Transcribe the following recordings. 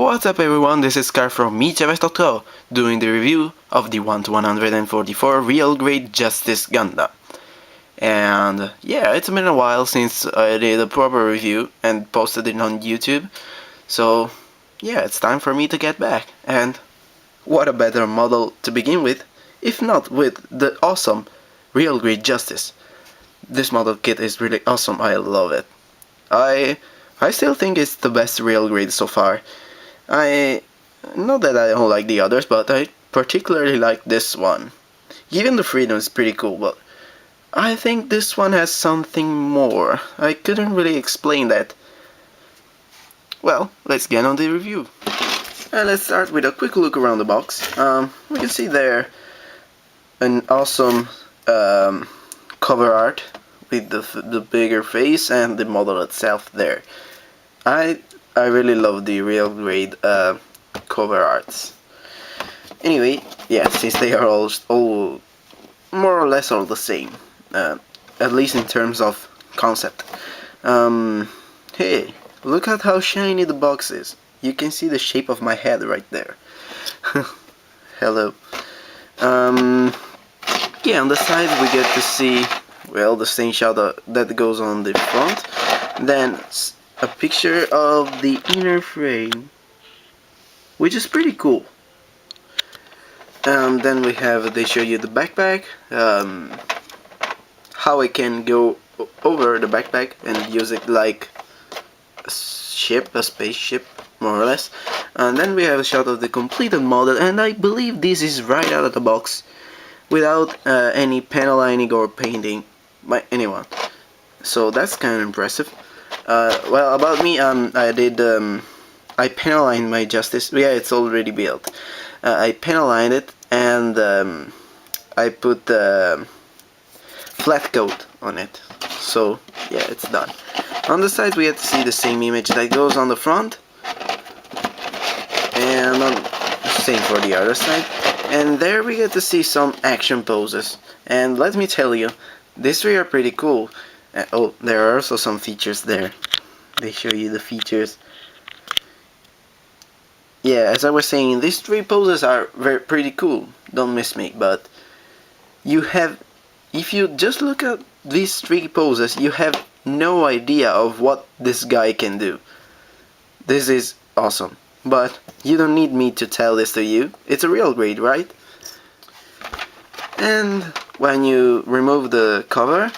What's up everyone, this is Scar from MECHAVERSE doing the review of the 1-144 Real Grade Justice Gundam. And yeah, it's been a while since I did a proper review and posted it on YouTube. So yeah, it's time for me to get back. And what a better model to begin with, if not with the awesome Real Grade Justice. This model kit is really awesome, I love it. I still think it's the best Real Grade so far. Not that I don't like the others, but I particularly like this one. Even the Freedom is pretty cool, but I think this one has something more. I couldn't really explain that. Well, let's get on the review. And let's start with a quick look around the box. We can see there an awesome cover art with the bigger face and the model itself there. I really love the Real Grade cover arts. Anyway, yeah, since they are all more or less all the same, at least in terms of concept. Hey, look at how shiny the box is. You can see the shape of my head right there. Hello. Yeah, on the side we get to see, well, the same shot that goes on the front. Then a picture of the inner frame, which is pretty cool. And then they show you the backpack, how it can go over the backpack and use it like a spaceship, more or less. And then we have a shot of the completed model, and I believe this is right out of the box, without any panel lining or painting by anyone. So that's kind of impressive. Well, about me, I panel lined my Justice. Yeah, it's already built. I panel lined it and I put flat coat on it. So yeah, it's done. On the side we have to see the same image that goes on the front, and same for the other side. And there we get to see some action poses. And let me tell you, these three are pretty cool. Oh, there are also some features there. They show you the features. Yeah, as I was saying, these three poses are pretty cool. Don't miss me. But if you just look at these three poses, you have no idea of what this guy can do. This is awesome. But you don't need me to tell this to you. It's a Real Grade, right? And when you remove the cover,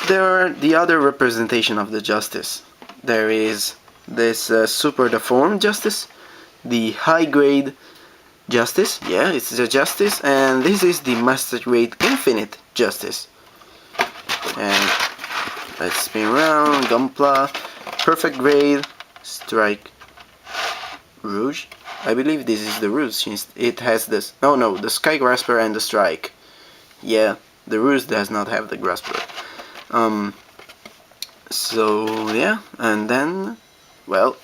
there are the other representation of the Justice. There is this super deformed Justice, the high grade Justice, yeah, it's the Justice, and this is the Master Grade Infinite Justice. And let's spin around, Gunpla, Perfect Grade, Strike Rouge. I believe this is the Rouge, since it has this. Oh no, the Sky Grasper and the Strike. Yeah, the Rouge does not have the Grasper. So yeah, and then, well,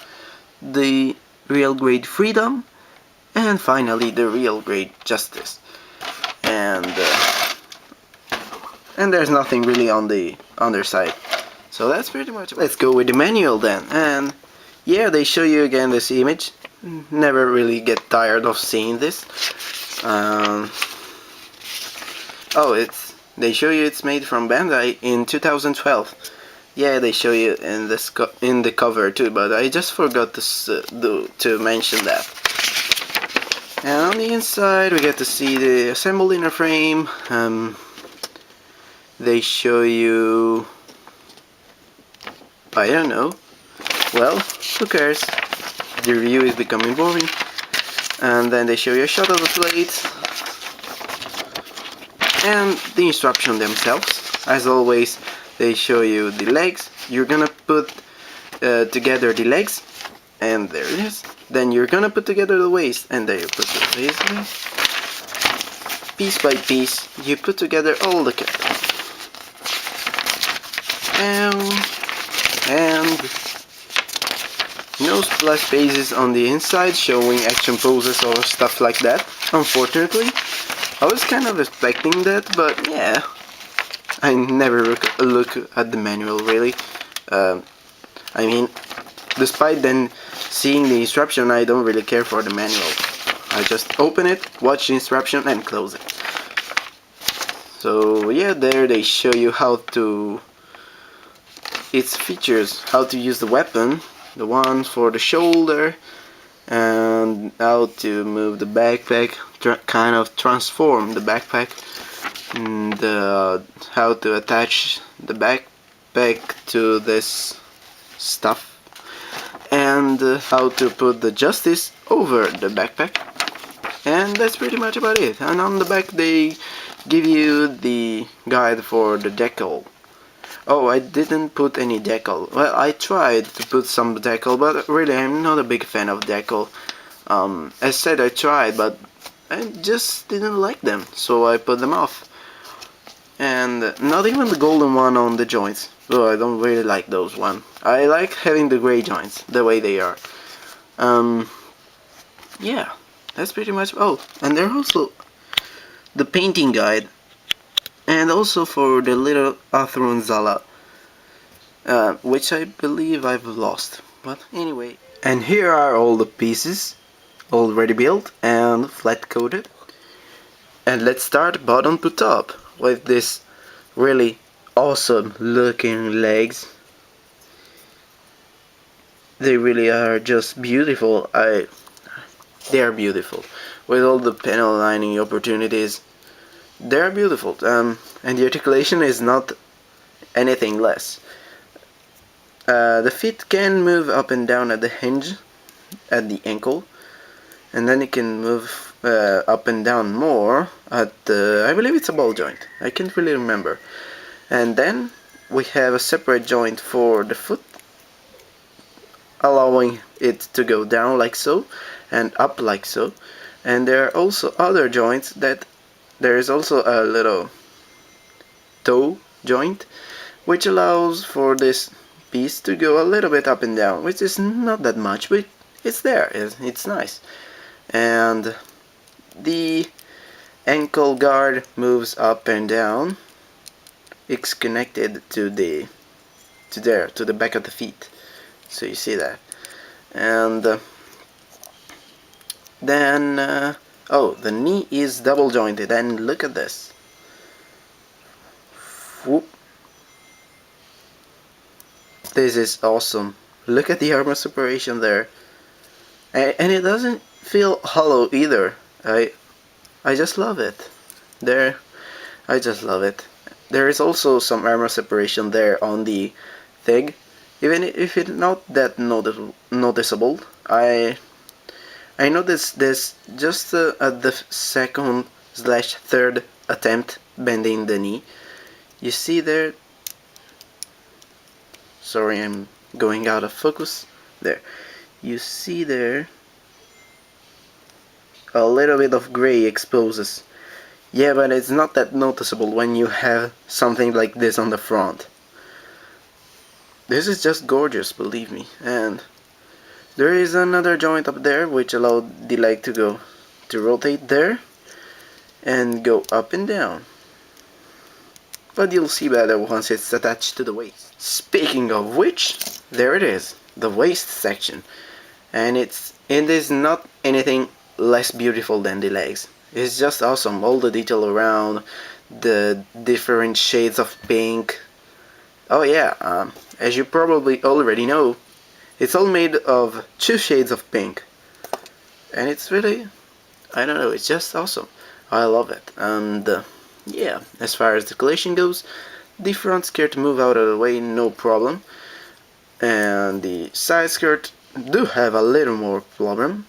the Real Grade Freedom, and finally the Real Grade Justice. And there's nothing really on the underside. So that's pretty much it. Let's go with the manual then. And yeah, they show you again this image. Never really get tired of seeing this. They show you it's made from Bandai in 2012. Yeah, they show you in the cover too, but I just forgot to mention that. And on the inside we get to see the assembled inner frame. They show you, I don't know. Well, who cares? The review is becoming boring. And then they show you a shot of the plates and the instruction themselves. As always, they show you the legs. You're gonna put together the legs, and there it is. Then you're gonna put together the waist, and there you put the waist. Piece by piece, you put together all the kit. And no splash pages on the inside showing action poses or stuff like that, unfortunately. I was kind of expecting that, but yeah, I never look at the manual really. I mean, despite them seeing the instruction, I don't really care for the manual. I just open it, watch the instruction, and close it. So yeah, there they show you how to its features, how to use the weapon, the one for the shoulder, and how to move the backpack, kind of transform the backpack, and how to attach the backpack to this stuff, and how to put the justice over the backpack. And that's pretty much about it. And on the back they give you the guide for the decal. Oh, I didn't put any decal. Well, I tried to put some decal, but really I'm not a big fan of decal. As said, I tried, but I just didn't like them, so I put them off. And not even the golden one on the joints. Oh, I don't really like those one. I like having the gray joints, the way they are. Yeah, that's pretty much. Oh, and there's also the painting guide, and also for the little Atheron Zala, which I believe I've lost. But anyway, and here are all the pieces already built and flat coated. And let's start bottom to top with this really awesome looking legs. They really are just beautiful. They are beautiful with all the panel lining opportunities. They are beautiful, and the articulation is not anything less. The feet can move up and down at the hinge, at the ankle, and then it can move up and down more at the, I believe it's a ball joint. I can't really remember. And then we have a separate joint for the foot, allowing it to go down like so and up like so. And there are also other joints that there is also a little toe joint which allows for this piece to go a little bit up and down, which is not that much, but it's there. It's nice. And the ankle guard moves up and down. It's connected to the back of the feet, so you see that. And then oh, the knee is double jointed, and look at this. Whoop. This is awesome. Look at the armor separation there, and it doesn't feel hollow either. I just love it. There, I just love it. There is also some armor separation there on the thing, even if it's not that noticeable. I noticed this just at the second/third attempt bending the knee. You see there. Sorry, I'm going out of focus. There, you see there. A little bit of gray exposes. Yeah, but it's not that noticeable when you have something like this on the front. This is just gorgeous, believe me. And there is another joint up there which allowed the leg to rotate there and go up and down. But you'll see better once it's attached to the waist. Speaking of which, there it is, the waist section. And it is not anything less beautiful than the legs. It's just awesome, all the detail around, the different shades of pink. Oh yeah, as you probably already know, it's all made of 2 shades of pink. And it's really, I don't know, it's just awesome. I love it. And yeah, as far as the collision goes, the front skirt move out of the way, no problem. And the side skirt do have a little more problem.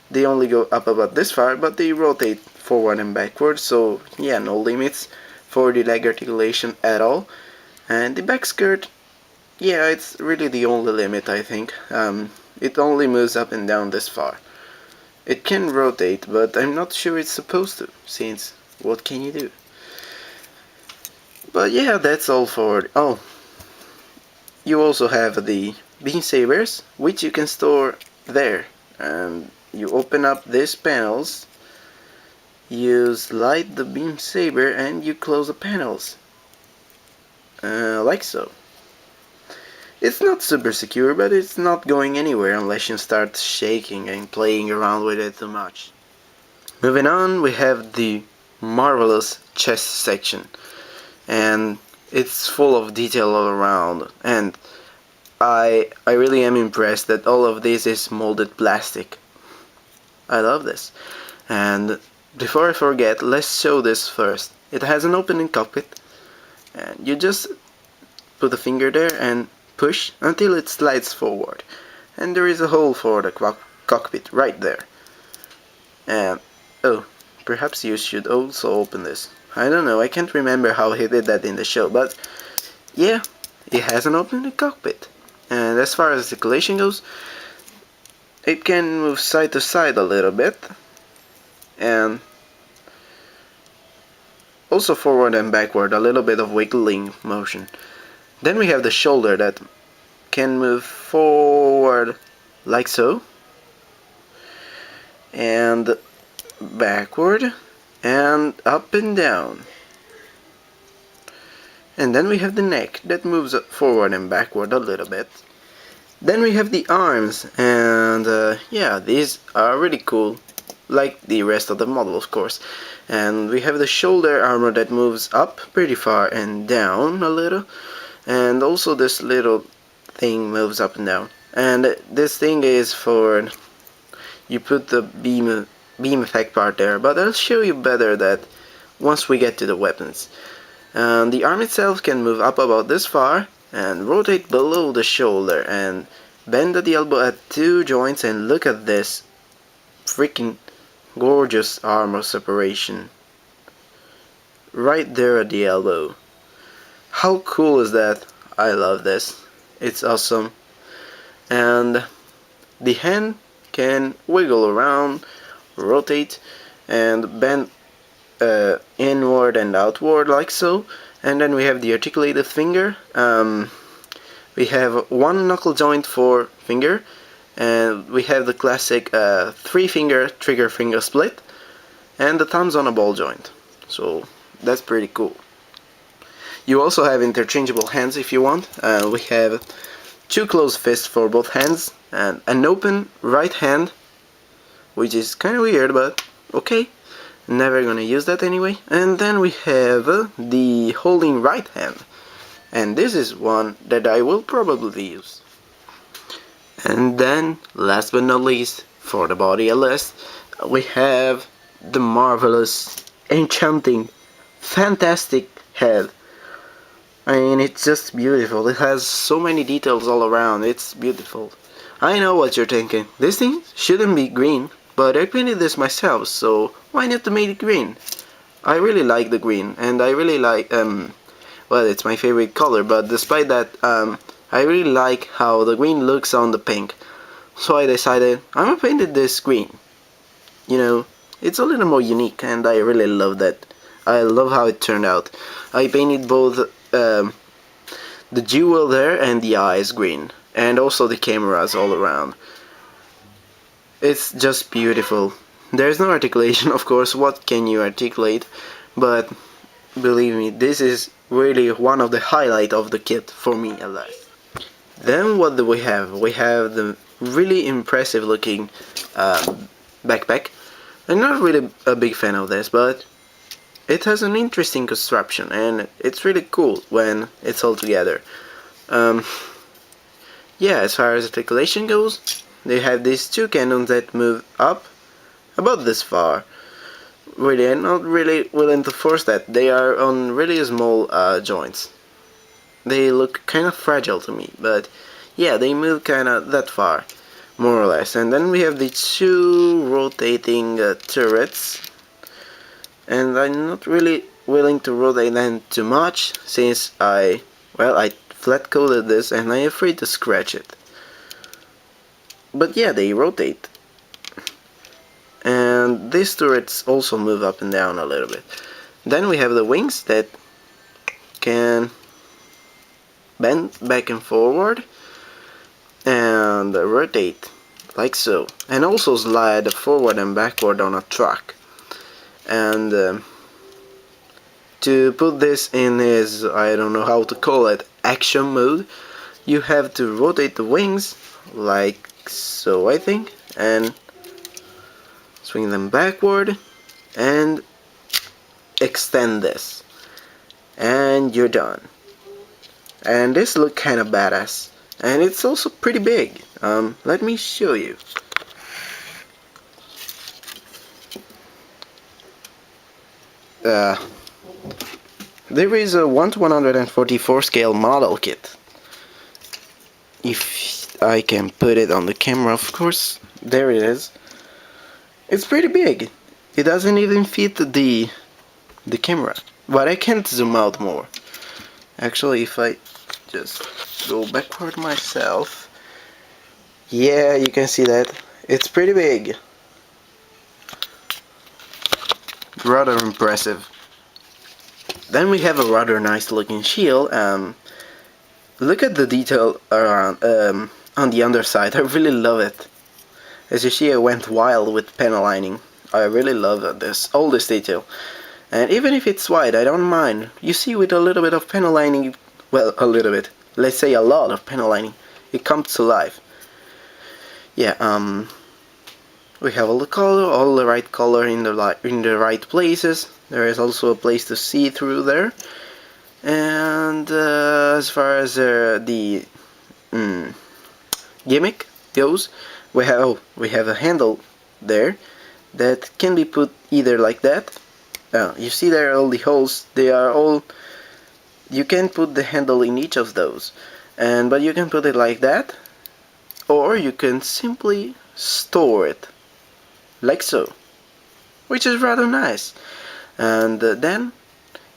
They only go up about this far, but they rotate forward and backward, so yeah, no limits for the leg articulation at all. And the back skirt, yeah, it's really the only limit, I think. It only moves up and down this far. It can rotate, but I'm not sure it's supposed to, since what can you do? But yeah, that's all for it. Oh, you also have the beam sabers, which you can store there. And you open up these panels, you slide the beam saber, and you close the panels, like so. It's not super secure, but it's not going anywhere unless you start shaking and playing around with it too much. Moving on, we have the marvelous chest section, and it's full of detail all around, and I really am impressed that all of this is molded plastic. I love this. And before I forget, let's show this first. It has an opening cockpit, and you just put the finger there and push until it slides forward, and there is a hole for the cockpit right there. And oh, perhaps you should also open this. I don't know, I can't remember how he did that in the show, but yeah, it has an opening cockpit. And as far as articulation goes, it can move side to side a little bit, and also forward and backward, a little bit of wiggling motion. Then we have the shoulder that can move forward like so, and backward, and up and down. And then we have the neck that moves forward and backward a little bit. Then we have the arms, and yeah, these are really cool, like the rest of the model, of course. And we have the shoulder armor that moves up pretty far and down a little, and also this little thing moves up and down. And this thing is for, you put the beam effect part there, but I'll show you better that once we get to the weapons. And the arm itself can move up about this far and rotate below the shoulder and bend at the elbow at 2 joints, and look at this freaking gorgeous armor separation right there at the elbow. How cool is that? I love this. It's awesome. And the hand can wiggle around, rotate, and bend inward and outward like so. And then we have the articulated finger. We have one knuckle joint for finger, and we have the classic 3-finger trigger finger split, and the thumbs on a ball joint. So that's pretty cool. You also have interchangeable hands if you want. We have 2 closed fists for both hands, and an open right hand, which is kind of weird, but okay. Never gonna use that anyway. And then we have the holding right hand, and this is one that I will probably use. And then, last but not least, for the body at least, we have the marvelous, enchanting, fantastic head. I mean, it's just beautiful. It has so many details all around. It's beautiful. I know what you're thinking. This thing shouldn't be green, but I painted this myself, so why not to make it green? I really like the green, and I really like, well, it's my favorite color, but despite that, I really like how the green looks on the pink. So I decided, I'm gonna paint this green. You know, it's a little more unique, and I really love that. I love how it turned out. I painted both the jewel there and the eyes green, and also the cameras all around. It's just beautiful. There's no articulation, of course. What can you articulate? But believe me, this is really one of the highlights of the kit for me at least. Then what do we have? We have the really impressive looking backpack. I'm not really a big fan of this, but it has an interesting construction, and it's really cool when it's all together. Yeah, as far as articulation goes, they have these 2 cannons that move up about this far. Really, I'm not really willing to force that. They are on really small joints. They look kind of fragile to me, but yeah, they move kind of that far, more or less. And then we have the 2 rotating turrets, and I'm not really willing to rotate them too much, since I flat coated this and I'm afraid to scratch it. But yeah, they rotate. And these turrets also move up and down a little bit. Then we have the wings that can bend back and forward and rotate like so, and also slide forward and backward on a track. And to put this in his, I don't know how to call it, action mode, you have to rotate the wings like so, I think, and swing them backward and extend this, and you're done. And this look kind of badass, and it's also pretty big. Let me show you. There is a 1:144 scale model kit. If I can put it on the camera, of course, there it is. It's pretty big. It doesn't even fit the camera, but I can't zoom out more. Actually, if I just go backward myself, yeah, you can see that it's pretty big. Rather impressive. Then we have a rather nice looking shield. Look at the detail around on the underside. I really love it. As you see, I went wild with panel lining. I really love all this detail. And even if it's white, I don't mind. You see, with a little bit of panel lining, well, a little bit, let's say a lot of panel lining, it comes to life. Yeah, we have all the right color in the right places. There is also a place to see through there. And as far as the gimmick goes, we have a handle there that can be put either like that. You see there all the holes. They are all. You can put the handle in each of those, but you can put it like that, or you can simply store it like so, which is rather nice. And then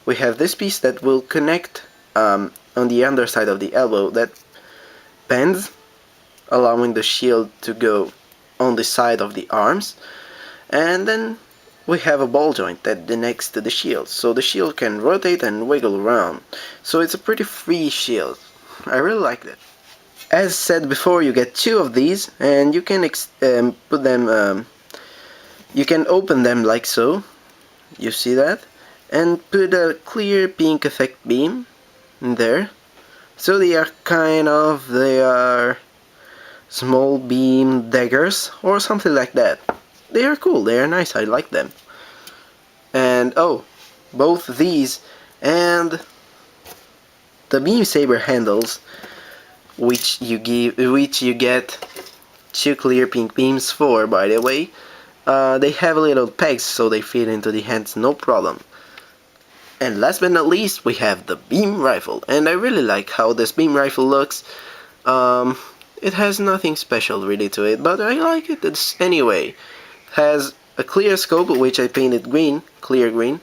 we have this piece that will connect on the underside of the elbow that bends, allowing the shield to go on the side of the arms. And then we have a ball joint that connects to the shield, so the shield can rotate and wiggle around. So it's a pretty free shield. I really like that. As said before, you get two of these, and you can put them. You can open them like so. You see that? And put a clear pink effect beam in there. So they are small beam daggers or something like that. They are cool, they are nice, I like them. And both these and the beam saber handles, which you get two clear pink beams for, by the way, they have little pegs so they fit into the hands no problem. And last but not least, we have the beam rifle, and I really like how this beam rifle looks. It has nothing special really to it, but I like it anyway. Has a clear scope, which I painted green, clear green,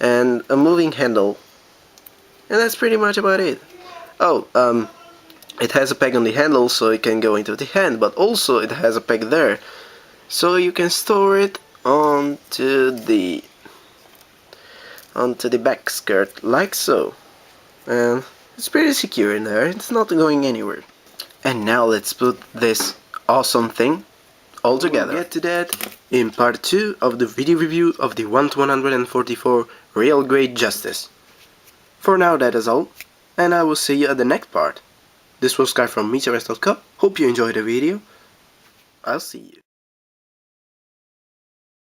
and a moving handle, and that's pretty much about it. It has a peg on the handle so it can go into the hand, but also it has a peg there, so you can store it onto the back skirt like so, and it's pretty secure in there. It's not going anywhere. And now let's put this awesome thing all together. We'll get to that in part 2 of the video review of the 1:144 Real Grade Justice. For now, that is all, and I will see you at the next part. This was Sky from MECHAVERSE.com. Hope you enjoyed the video. I'll see you.